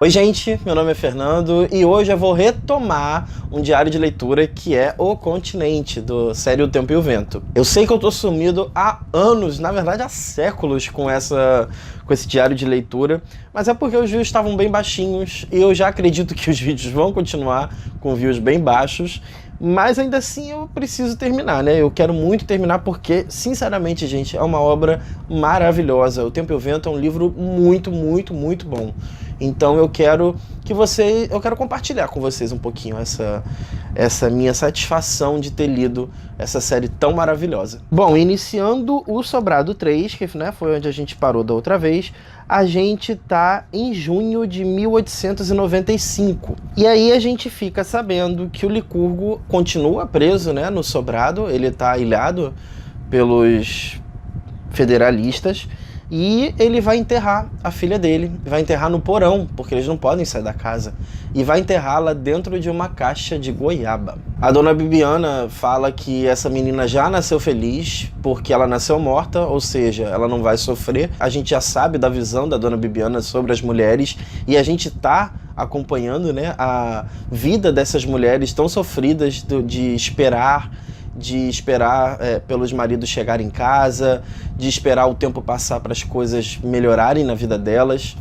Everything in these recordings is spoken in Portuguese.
Oi gente, meu nome é Fernando e hoje eu vou retomar um diário de leitura que é O Continente, do série O Tempo e o Vento. Eu sei que eu tô sumido há anos, na verdade há séculos com esse diário de leitura, mas é porque os views estavam bem baixinhos e eu já acredito que os vídeos vão continuar com views bem baixos, mas ainda assim eu preciso terminar, né? Eu quero muito terminar porque, sinceramente, gente, é uma obra maravilhosa. O Tempo e o Vento é um livro muito bom. Então eu quero compartilhar com vocês um pouquinho essa minha satisfação de ter lido essa série tão maravilhosa. Bom, iniciando o Sobrado 3, que né, foi onde a gente parou da outra vez, a gente tá em junho de 1895. E aí a gente fica sabendo que o Licurgo continua preso, né, no Sobrado, ele tá ilhado pelos federalistas, e ele vai enterrar a filha dele, vai enterrar no porão, porque eles não podem sair da casa, e vai enterrá-la dentro de uma caixa de goiaba. A dona Bibiana fala que essa menina já nasceu feliz, porque ela nasceu morta, ou seja, ela não vai sofrer. A gente já sabe da visão da dona Bibiana sobre as mulheres, e a gente tá acompanhando, né, a vida dessas mulheres tão sofridas de esperar pelos maridos chegarem em casa, de esperar o tempo passar para as coisas melhorarem na vida delas.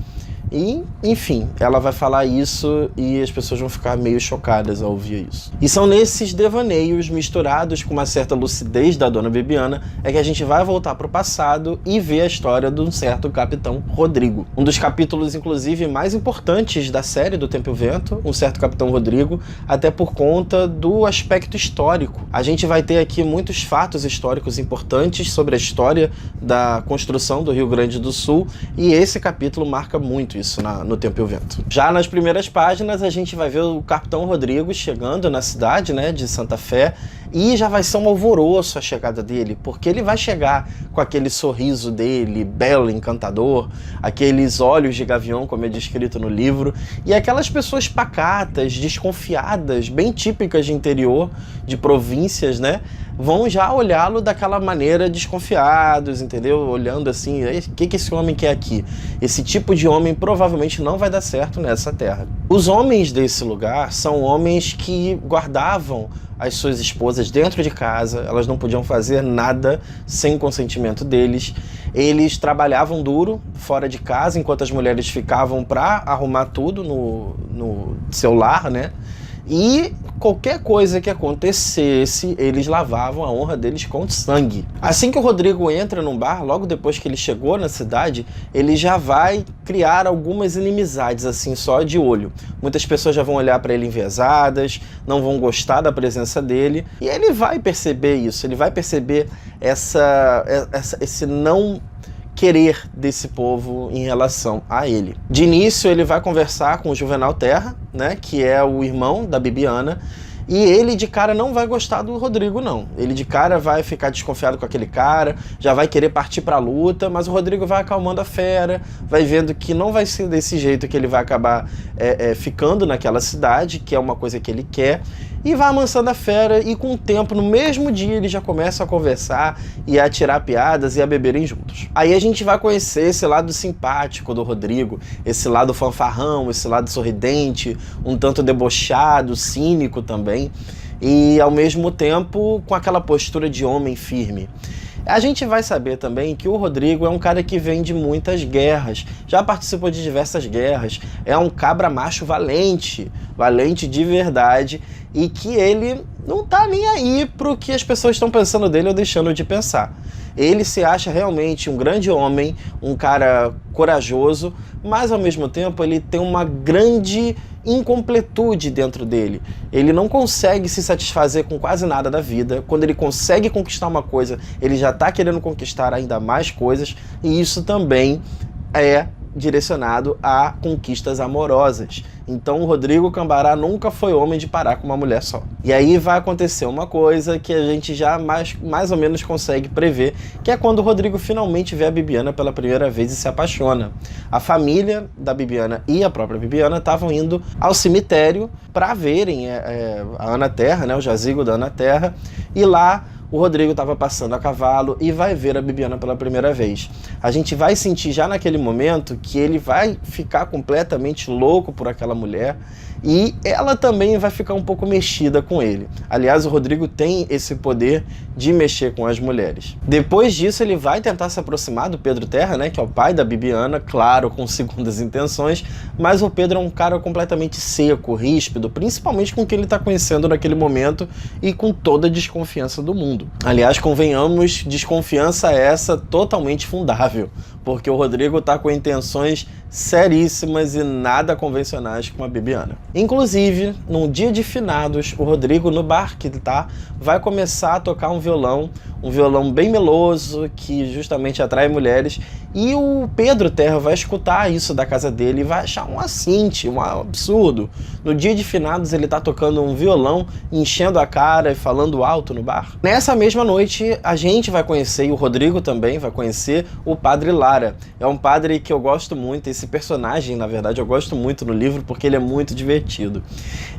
E, enfim, ela vai falar isso e as pessoas vão ficar meio chocadas ao ouvir isso. E são nesses devaneios, misturados com uma certa lucidez da dona Bibiana, é que a gente vai voltar para o passado e ver a história de um certo Capitão Rodrigo. Um dos capítulos, inclusive, mais importantes da série do Tempo e o Vento, um certo Capitão Rodrigo, até por conta do aspecto histórico. A gente vai ter aqui muitos fatos históricos importantes sobre a história da construção do Rio Grande do Sul, e esse capítulo marca muito isso no Tempo e o Vento. Já nas primeiras páginas a gente vai ver o Capitão Rodrigo chegando na cidade, né, de Santa Fé, e já vai ser um alvoroço a chegada dele, porque ele vai chegar com aquele sorriso dele, belo, encantador, aqueles olhos de gavião, como é descrito no livro, e aquelas pessoas pacatas, desconfiadas, bem típicas de interior, de províncias, né, vão já olhá-lo daquela maneira desconfiados, entendeu? Olhando assim, o que esse homem quer aqui? Esse tipo de homem provavelmente não vai dar certo nessa terra. Os homens desse lugar são homens que guardavam as suas esposas dentro de casa, elas não podiam fazer nada sem o consentimento deles. Eles trabalhavam duro fora de casa, enquanto as mulheres ficavam para arrumar tudo no seu lar, né? E qualquer coisa que acontecesse, eles lavavam a honra deles com sangue. Assim que o Rodrigo entra num bar, logo depois que ele chegou na cidade, ele já vai criar algumas inimizades, assim, só de olho. Muitas pessoas já vão olhar para ele enviesadas, não vão gostar da presença dele, e ele vai perceber isso, ele vai perceber esse não querer desse povo em relação a ele. De início, ele vai conversar com o Juvenal Terra, né, que é o irmão da Bibiana, e ele de cara não vai gostar do Rodrigo, não. Ele de cara vai ficar desconfiado com aquele cara, já vai querer partir pra luta, mas o Rodrigo vai acalmando a fera, vai vendo que não vai ser desse jeito que ele vai acabar ficando naquela cidade, que é uma coisa que ele quer, e vai amansando a fera, e com o tempo, no mesmo dia, eles já começam a conversar e a tirar piadas e a beberem juntos. Aí a gente vai conhecer esse lado simpático do Rodrigo, esse lado fanfarrão, esse lado sorridente, um tanto debochado, cínico também, e ao mesmo tempo com aquela postura de homem firme. A gente vai saber também que o Rodrigo é um cara que vem de muitas guerras, já participou de diversas guerras, é um cabra macho valente de verdade, e que ele não tá nem aí pro que as pessoas estão pensando dele ou deixando de pensar. Ele se acha realmente um grande homem, um cara corajoso, mas ao mesmo tempo ele tem uma grande incompletude dentro dele. Ele não consegue se satisfazer com quase nada da vida. Quando ele consegue conquistar uma coisa, ele já está querendo conquistar ainda mais coisas, e isso também é direcionado a conquistas amorosas. Então o Rodrigo Cambará nunca foi homem de parar com uma mulher só. E aí vai acontecer uma coisa que a gente já mais ou menos consegue prever, que é quando o Rodrigo finalmente vê a Bibiana pela primeira vez e se apaixona. A família da Bibiana e a própria Bibiana estavam indo ao cemitério para verem a Ana Terra, né, o jazigo da Ana Terra, e lá o Rodrigo estava passando a cavalo e vai ver a Bibiana pela primeira vez. A gente vai sentir já naquele momento que ele vai ficar completamente louco por aquela mulher e ela também vai ficar um pouco mexida com ele. Aliás, o Rodrigo tem esse poder de mexer com as mulheres. Depois disso, ele vai tentar se aproximar do Pedro Terra, né, que é o pai da Bibiana, claro, com segundas intenções, mas o Pedro é um cara completamente seco, ríspido, principalmente com o que ele está conhecendo naquele momento e com toda a desconfiança do mundo. Aliás, convenhamos, desconfiança essa totalmente fundável, porque o Rodrigo está com intenções seríssimas e nada convencionais com a Bibiana. Inclusive, num dia de finados, o Rodrigo, no bar que ele tá, vai começar a tocar um violão bem meloso, que justamente atrai mulheres, e o Pedro Terra vai escutar isso da casa dele e vai achar um assinte, um absurdo. No dia de finados ele tá tocando um violão, enchendo a cara e falando alto no bar. Nessa mesma noite, a gente vai conhecer, e o Rodrigo também vai conhecer, o Padre Lara. É um padre que eu gosto muito, esse personagem, na verdade, eu gosto muito no livro porque ele é muito divertido.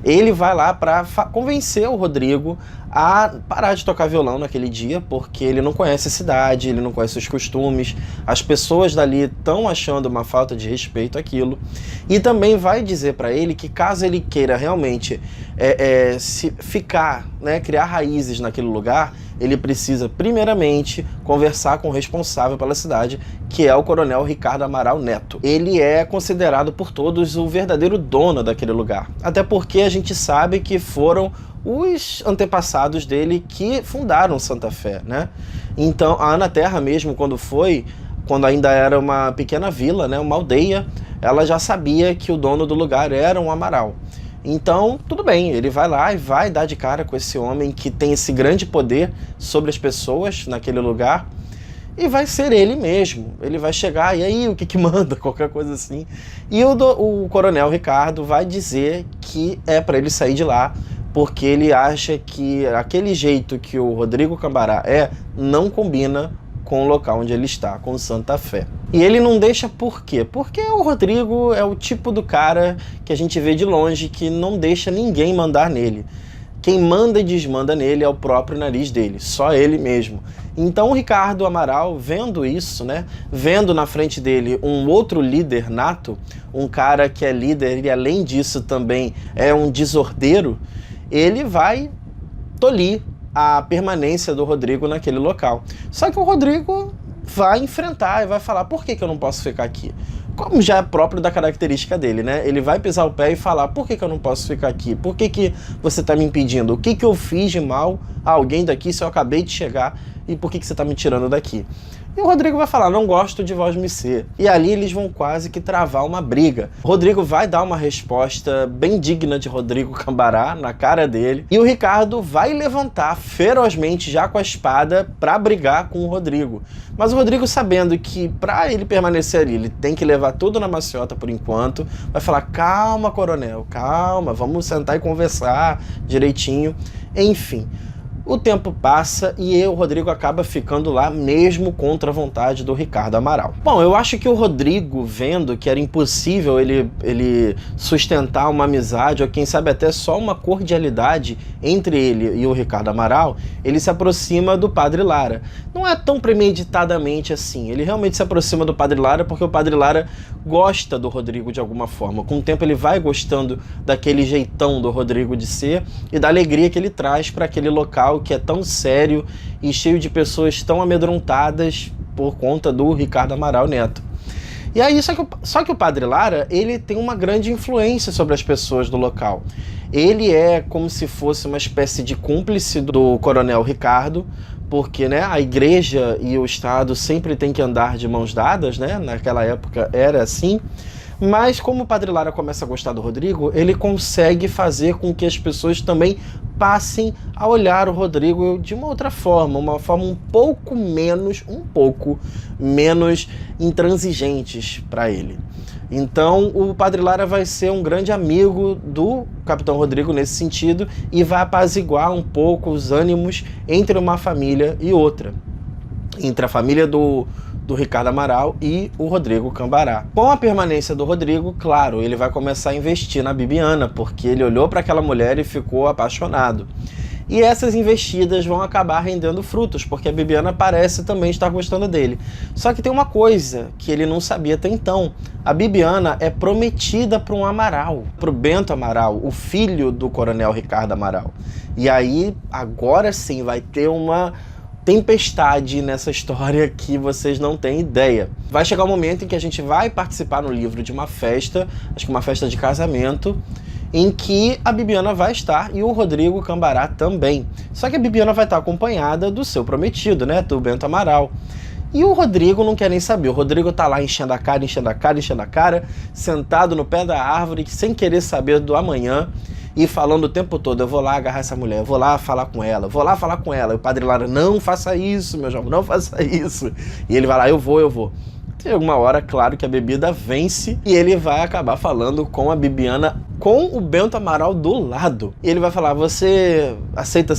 Ele vai lá para convencer o Rodrigo a parar de tocar violão naquele dia, porque ele não conhece a cidade, ele não conhece os costumes, as pessoas dali estão achando uma falta de respeito àquilo, e também vai dizer para ele que caso ele queira realmente ficar, né, criar raízes naquele lugar, ele precisa primeiramente conversar com o responsável pela cidade, que é o Coronel Ricardo Amaral Neto. Ele é considerado por todos o verdadeiro dono daquele lugar, até porque a gente sabe que foram os antepassados dele que fundaram Santa Fé, né? Então, a Ana Terra mesmo, quando ainda era uma pequena vila, né, uma aldeia, ela já sabia que o dono do lugar era um Amaral. Então, tudo bem, ele vai lá e vai dar de cara com esse homem que tem esse grande poder sobre as pessoas naquele lugar, e vai ser ele mesmo. Ele vai chegar, e aí, o que manda? Qualquer coisa assim. E o Coronel Ricardo vai dizer que é para ele sair de lá, porque ele acha que aquele jeito que o Rodrigo Cambará não combina com o local onde ele está, com Santa Fé. E ele não deixa por quê? Porque o Rodrigo é o tipo do cara que a gente vê de longe que não deixa ninguém mandar nele. Quem manda e desmanda nele é o próprio nariz dele, só ele mesmo. Então o Ricardo Amaral, vendo isso, né, vendo na frente dele um outro líder nato, um cara que é líder e além disso também é um desordeiro, ele vai tolir a permanência do Rodrigo naquele local. Só que o Rodrigo vai enfrentar e vai falar: por que eu não posso ficar aqui? Como já é próprio da característica dele, né? Ele vai pisar o pé e falar: por que eu não posso ficar aqui? Por que você está me impedindo? O que eu fiz de mal a alguém daqui se eu acabei de chegar e por que você está me tirando daqui? E o Rodrigo vai falar: não gosto de vós me ser. E ali eles vão quase que travar uma briga. O Rodrigo vai dar uma resposta bem digna de Rodrigo Cambará na cara dele. E o Ricardo vai levantar ferozmente já com a espada para brigar com o Rodrigo. Mas o Rodrigo, sabendo que para ele permanecer ali, ele tem que levar tudo na maciota por enquanto, vai falar: calma, coronel, calma, vamos sentar e conversar direitinho. Enfim. O tempo passa e o Rodrigo acaba ficando lá mesmo contra a vontade do Ricardo Amaral. Bom, eu acho que o Rodrigo, vendo que era impossível ele sustentar uma amizade, ou quem sabe até só uma cordialidade entre ele e o Ricardo Amaral, ele se aproxima do Padre Lara. Não é tão premeditadamente assim, ele realmente se aproxima do Padre Lara porque o Padre Lara gosta do Rodrigo de alguma forma. Com o tempo ele vai gostando daquele jeitão do Rodrigo de ser e da alegria que ele traz para aquele local que é tão sério e cheio de pessoas tão amedrontadas por conta do Ricardo Amaral Neto. E aí, só que o Padre Lara, ele tem uma grande influência sobre as pessoas do local. Ele é como se fosse uma espécie de cúmplice do Coronel Ricardo, porque, né, a igreja e o Estado sempre tem que andar de mãos dadas, né? Naquela época era assim. Mas como o Padre Lara começa a gostar do Rodrigo, ele consegue fazer com que as pessoas também passem a olhar o Rodrigo de uma outra forma, uma forma um pouco menos intransigentes para ele. Então o Padre Lara vai ser um grande amigo do Capitão Rodrigo nesse sentido e vai apaziguar um pouco os ânimos entre uma família e outra, entre a família do Ricardo Amaral e o Rodrigo Cambará. Com a permanência do Rodrigo, claro, ele vai começar a investir na Bibiana, porque ele olhou para aquela mulher e ficou apaixonado. E essas investidas vão acabar rendendo frutos, porque a Bibiana parece também estar gostando dele. Só que tem uma coisa que ele não sabia até então. A Bibiana é prometida para um Amaral, para o Bento Amaral, o filho do Coronel Ricardo Amaral. E aí, agora sim, vai ter uma tempestade nessa história que vocês não têm ideia. Vai chegar um momento em que a gente vai participar no livro de uma festa, acho que uma festa de casamento, em que a Bibiana vai estar e o Rodrigo Cambará também. Só que a Bibiana vai estar acompanhada do seu prometido, né, do Bento Amaral. E o Rodrigo não quer nem saber. O Rodrigo tá lá enchendo a cara, sentado no pé da árvore, sem querer saber do amanhã e falando o tempo todo: eu vou lá agarrar essa mulher, eu vou lá falar com ela, eu vou lá falar com ela. E o Padre Lara: não faça isso, meu jovem, não faça isso. E ele vai lá: eu vou. Tem alguma hora, claro, que a bebida vence e ele vai acabar falando com a Bibiana, com o Bento Amaral do lado. E ele vai falar: você aceita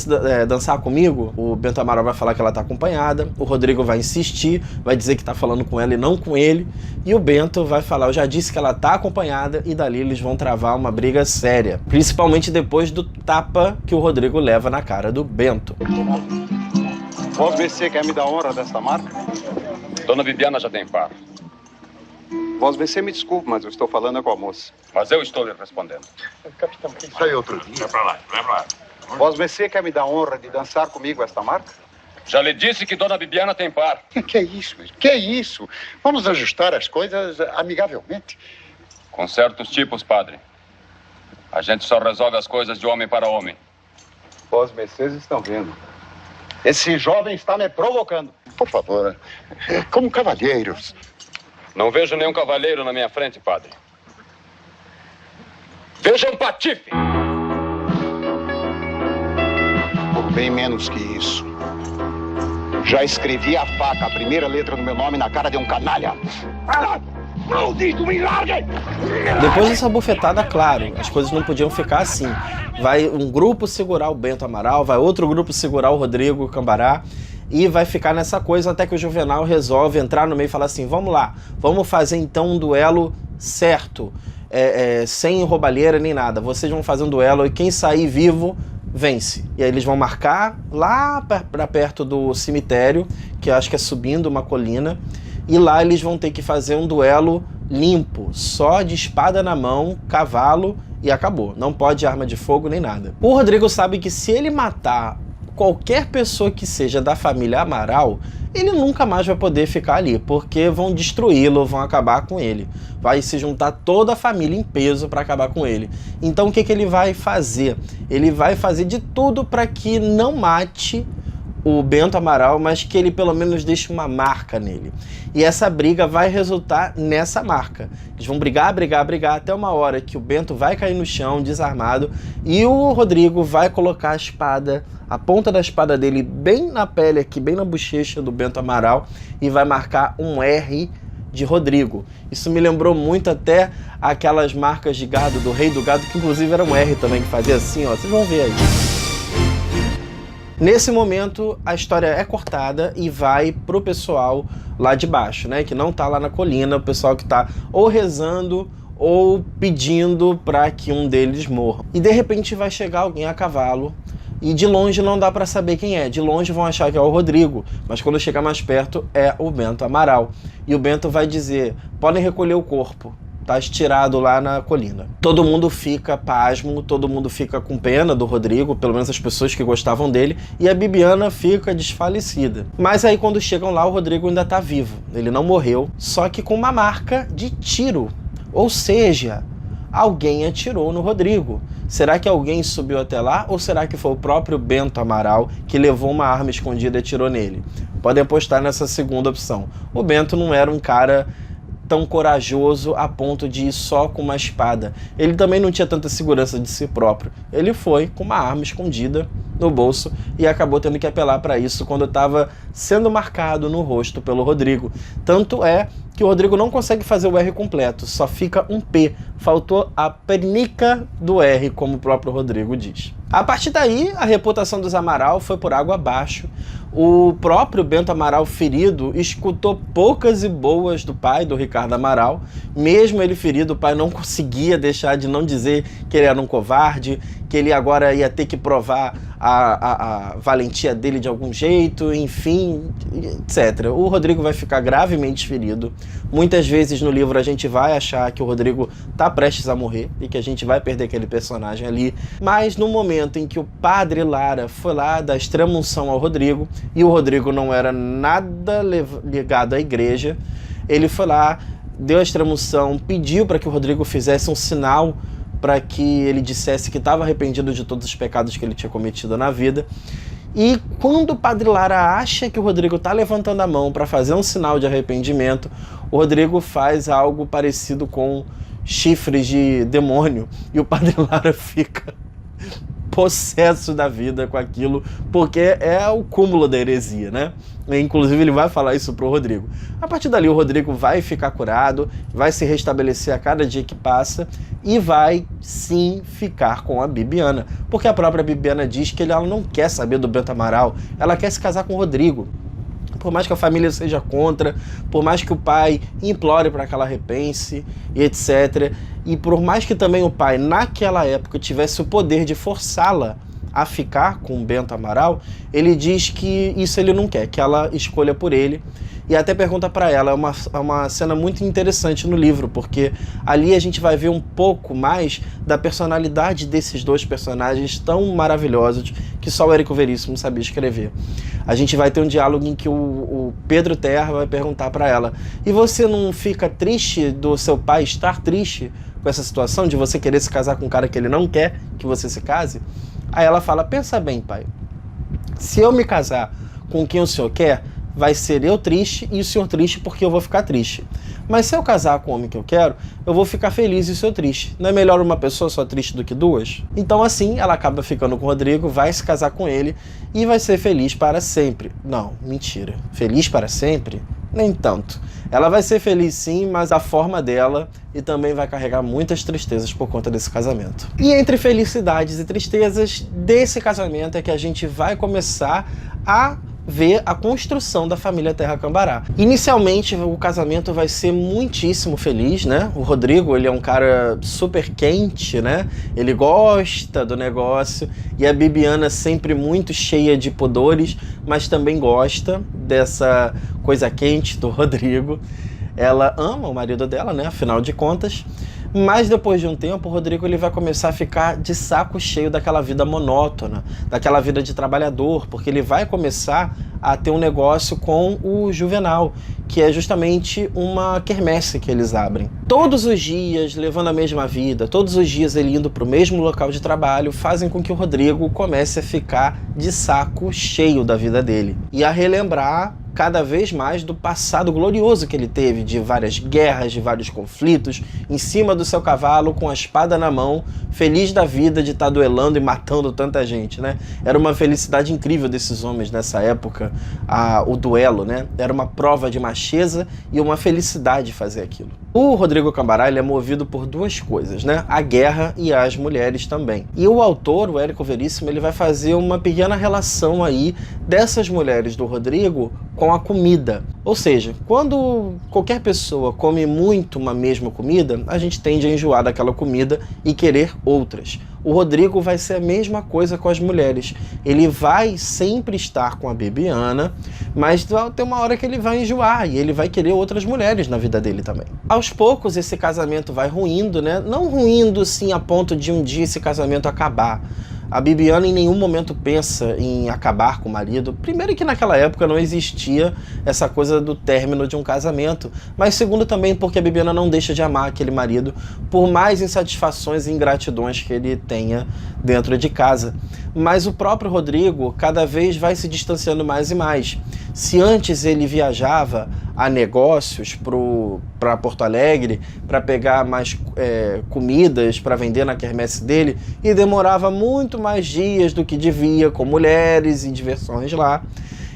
dançar comigo? O Bento Amaral vai falar que ela tá acompanhada, o Rodrigo vai insistir, vai dizer que tá falando com ela e não com ele, e o Bento vai falar: eu já disse que ela tá acompanhada, e dali eles vão travar uma briga séria, principalmente depois do tapa que o Rodrigo leva na cara do Bento. Vós Mercê quer me dar honra desta marca? Dona Bibiana já tem par. Vós Mercê, me desculpe, mas eu estou falando com a moça. Mas eu estou lhe respondendo. Capitão, isso aí outro dia. Vai pra lá. Vós Mercê quer me dar honra de dançar comigo esta marca? Já lhe disse que Dona Bibiana tem par. Que é isso? Que é isso? Vamos ajustar as coisas amigavelmente. Com certos tipos, padre. A gente só resolve as coisas de homem para homem. Vós Mercês estão vendo. Esse jovem está me provocando. Por favor, como cavalheiros. Não vejo nenhum cavalheiro na minha frente, padre. Veja um patife! Por bem menos que isso. Já escrevi a faca, a primeira letra do meu nome, na cara de um canalha. Maldito, me largue! Depois dessa bufetada, claro, as coisas não podiam ficar assim. Vai um grupo segurar o Bento Amaral, vai outro grupo segurar o Rodrigo Cambará, e vai ficar nessa coisa até que o Juvenal resolve entrar no meio e falar assim: vamos lá, vamos fazer então um duelo certo, sem roubalheira nem nada. Vocês vão fazer um duelo e quem sair vivo vence. E aí eles vão marcar lá para perto do cemitério, que eu acho que é subindo uma colina, e lá eles vão ter que fazer um duelo limpo, só de espada na mão, cavalo, e acabou. Não pode arma de fogo nem nada. O Rodrigo sabe que se ele matar qualquer pessoa que seja da família Amaral, ele nunca mais vai poder ficar ali, porque vão destruí-lo, vão acabar com ele. Vai se juntar toda a família em peso para acabar com ele. Então o que ele vai fazer? Ele vai fazer de tudo para que não mate o Bento Amaral, mas que ele pelo menos deixe uma marca nele. E essa briga vai resultar nessa marca. Eles vão brigar até uma hora que o Bento vai cair no chão, desarmado, e o Rodrigo vai colocar a espada, a ponta da espada dele bem na pele aqui, bem na bochecha do Bento Amaral, e vai marcar um R de Rodrigo. Isso me lembrou muito até aquelas marcas de gado do Rei do Gado, que inclusive era um R também, que fazia assim, ó. Vocês vão ver aí. Nesse momento, a história é cortada e vai pro pessoal lá de baixo, né? Que não tá lá na colina, o pessoal que tá ou rezando ou pedindo para que um deles morra. E de repente vai chegar alguém a cavalo e de longe não dá para saber quem é. De longe vão achar que é o Rodrigo, mas quando chegar mais perto é o Bento Amaral. E o Bento vai dizer: podem recolher o corpo. Tá estirado lá na colina. Todo mundo fica pasmo, todo mundo fica com pena do Rodrigo, pelo menos as pessoas que gostavam dele, e a Bibiana fica desfalecida. Mas aí quando chegam lá, o Rodrigo ainda tá vivo. Ele não morreu, só que com uma marca de tiro. Ou seja, alguém atirou no Rodrigo. Será que alguém subiu até lá, ou será que foi o próprio Bento Amaral que levou uma arma escondida e atirou nele? Podem apostar nessa segunda opção. O Bento não era um cara tão corajoso a ponto de ir só com uma espada. Ele também não tinha tanta segurança de si próprio. Ele foi com uma arma escondida no bolso e acabou tendo que apelar para isso quando estava sendo marcado no rosto pelo Rodrigo. Tanto é que o Rodrigo não consegue fazer o R completo, só fica um P. Faltou a pernica do R, como o próprio Rodrigo diz. A partir daí, a reputação dos Amaral foi por água abaixo. O próprio Bento Amaral ferido escutou poucas e boas do pai, do Ricardo Amaral. Mesmo ele ferido, o pai não conseguia deixar de não dizer que ele era um covarde, que ele agora ia ter que provar a valentia dele de algum jeito, enfim, etc. O Rodrigo vai ficar gravemente ferido. Muitas vezes no livro a gente vai achar que o Rodrigo tá prestes a morrer e que a gente vai perder aquele personagem ali, mas no momento em que o padre Lara foi lá dar extrema-unção ao Rodrigo, e o Rodrigo não era nada ligado à igreja, ele foi lá, deu a extrema-unção, pediu para que o Rodrigo fizesse um sinal para que ele dissesse que estava arrependido de todos os pecados que ele tinha cometido na vida. E quando o padre Lara acha que o Rodrigo está levantando a mão para fazer um sinal de arrependimento, o Rodrigo faz algo parecido com chifres de demônio, e o padre Lara fica possesso da vida com aquilo, porque é o cúmulo da heresia, né? Inclusive ele vai falar isso pro Rodrigo. A partir dali o Rodrigo vai ficar curado, vai se restabelecer a cada dia que passa e vai sim ficar com a Bibiana, porque a própria Bibiana diz que ela não quer saber do Bento Amaral, ela quer se casar com o Rodrigo. Por mais que a família seja contra, por mais que o pai implore para que ela repense e etc. E por mais que também o pai, naquela época, tivesse o poder de forçá-la a ficar com o Bento Amaral, ele diz que isso ele não quer, que ela escolha por ele. E até pergunta para ela, é uma cena muito interessante no livro, porque ali a gente vai ver um pouco mais da personalidade desses dois personagens tão maravilhosos que só o Érico Veríssimo sabia escrever. A gente vai ter um diálogo em que o Pedro Terra vai perguntar para ela: e você não fica triste do seu pai estar triste com essa situação de você querer se casar com um cara que ele não quer que você se case? Aí ela fala: pensa bem, pai, se eu me casar com quem o senhor quer, vai ser eu triste e o senhor triste porque eu vou ficar triste. Mas se eu casar com o homem que eu quero, eu vou ficar feliz e o senhor triste. Não é melhor uma pessoa só triste do que duas? Então assim, ela acaba ficando com o Rodrigo, vai se casar com ele e vai ser feliz para sempre. Não, mentira. Feliz para sempre? Nem tanto. Ela vai ser feliz sim, mas a forma dela, e também vai carregar muitas tristezas por conta desse casamento. E entre felicidades e tristezas desse casamento é que a gente vai começar a ver a construção da família Terra Cambará. Inicialmente o casamento vai ser muitíssimo feliz, né? O Rodrigo, ele é um cara super quente, né? Ele gosta do negócio, e a Bibiana sempre muito cheia de pudores, mas também gosta dessa coisa quente do Rodrigo. Ela ama o marido dela, né? Afinal de contas. Mas depois de um tempo, o Rodrigo ele vai começar a ficar de saco cheio daquela vida monótona, daquela vida de trabalhador, porque ele vai começar a ter um negócio com o Juvenal, que é justamente uma quermesse que eles abrem. Todos os dias, levando a mesma vida, todos os dias ele indo para o mesmo local de trabalho, fazem com que o Rodrigo comece a ficar de saco cheio da vida dele e a relembrar cada vez mais do passado glorioso que ele teve, de várias guerras, de vários conflitos, em cima do seu cavalo, com a espada na mão, feliz da vida de estar duelando e matando tanta gente, né? Era uma felicidade incrível desses homens nessa época, o duelo, né? Era uma prova de macheza e uma felicidade fazer aquilo. O Rodrigo Cambará, ele é movido por duas coisas, né? A guerra e as mulheres também. E o autor, o Érico Veríssimo, ele vai fazer uma pequena relação aí dessas mulheres do Rodrigo com a comida. Ou seja, quando qualquer pessoa come muito uma mesma comida, a gente tende a enjoar daquela comida e querer outras. O Rodrigo vai ser a mesma coisa com as mulheres. Ele vai sempre estar com a Bibiana, mas vai ter uma hora que ele vai enjoar e ele vai querer outras mulheres na vida dele também. Aos poucos esse casamento vai ruindo, né? Não ruindo assim a ponto de um dia esse casamento acabar. A Bibiana em nenhum momento pensa em acabar com o marido. Primeiro que naquela época não existia essa coisa do término de um casamento. Mas segundo também porque a Bibiana não deixa de amar aquele marido, por mais insatisfações e ingratidões que ele tenha dentro de casa. Mas o próprio Rodrigo cada vez vai se distanciando mais e mais. Se antes ele viajava a negócios para Porto Alegre para pegar mais comidas para vender na quermesse dele, e demorava muito mais dias do que devia com mulheres e diversões lá,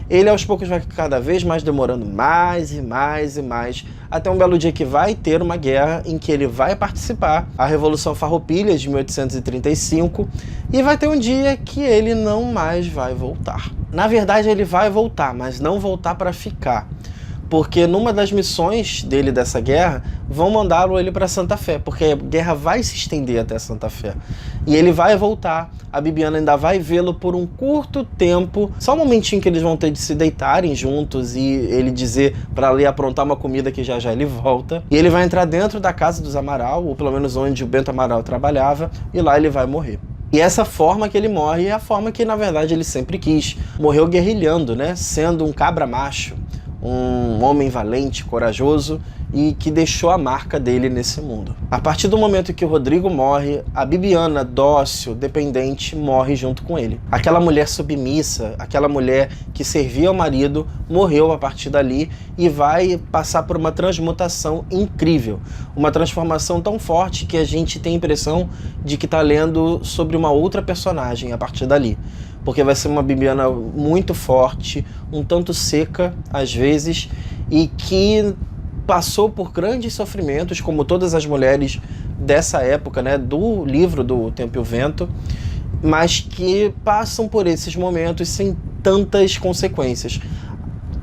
ele aos poucos vai cada vez mais demorando mais e mais e mais, até um belo dia que vai ter uma guerra em que ele vai participar, a Revolução Farroupilha de 1835, e vai ter um dia que ele não mais vai voltar. Na verdade ele vai voltar, mas não voltar para ficar, porque numa das missões dele dessa guerra, vão mandá-lo ele para Santa Fé, porque a guerra vai se estender até Santa Fé. E ele vai voltar, a Bibiana ainda vai vê-lo por um curto tempo, só um momentinho que eles vão ter de se deitarem juntos e ele dizer para ali aprontar uma comida que já já ele volta. E ele vai entrar dentro da casa dos Amaral, ou pelo menos onde o Bento Amaral trabalhava, e lá ele vai morrer. E essa forma que ele morre é a forma que, na verdade, ele sempre quis. Morreu guerrilhando, né? Sendo um cabra macho, um homem valente, corajoso e que deixou a marca dele nesse mundo. A partir do momento que o Rodrigo morre, a Bibiana, dócil, dependente, morre junto com ele. Aquela mulher submissa, aquela mulher que servia ao marido, morreu a partir dali e vai passar por uma transmutação incrível. Uma transformação tão forte que a gente tem a impressão de que está lendo sobre uma outra personagem a partir dali. Porque vai ser uma Bibiana muito forte, um tanto seca às vezes, e que passou por grandes sofrimentos, como todas as mulheres dessa época, né, do livro do Tempo e o Vento, mas que passam por esses momentos sem tantas consequências.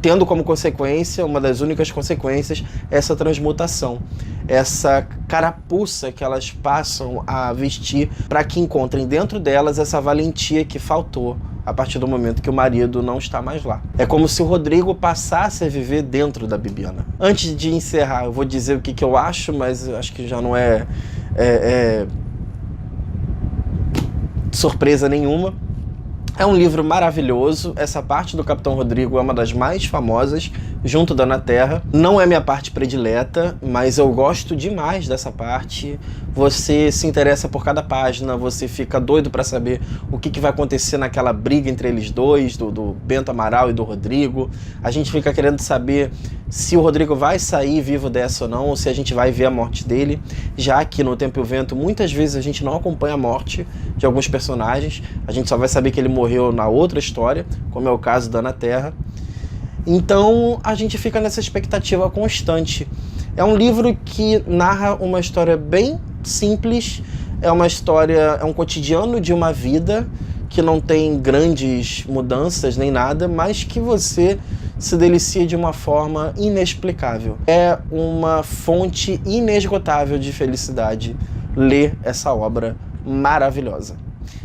Tendo como consequência, uma das únicas consequências, essa transmutação, essa carapuça que elas passam a vestir para que encontrem dentro delas essa valentia que faltou a partir do momento que o marido não está mais lá. É como se o Rodrigo passasse a viver dentro da Bibiana. Antes de encerrar, eu vou dizer o que eu acho, mas eu acho que já não é surpresa nenhuma. É um livro maravilhoso, essa parte do Capitão Rodrigo é uma das mais famosas, junto da Na Terra. Não é minha parte predileta, mas eu gosto demais dessa parte. Você se interessa por cada página, você fica doido para saber o que vai acontecer naquela briga entre eles dois, do Bento Amaral e do Rodrigo. A gente fica querendo saber se o Rodrigo vai sair vivo dessa ou não, ou se a gente vai ver a morte dele, já que no Tempo e o Vento muitas vezes a gente não acompanha a morte de alguns personagens, a gente só vai saber que ele morreu na outra história, como é o caso da Na Terra. Então a gente fica nessa expectativa constante. É um livro que narra uma história bem simples, é um cotidiano de uma vida que não tem grandes mudanças nem nada, mas que você se delicia de uma forma inexplicável. É uma fonte inesgotável de felicidade ler essa obra maravilhosa.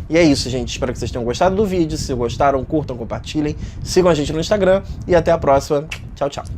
E é isso, gente. Espero que vocês tenham gostado do vídeo. Se gostaram, curtam, compartilhem. Sigam a gente no Instagram e até a próxima. Tchau, tchau.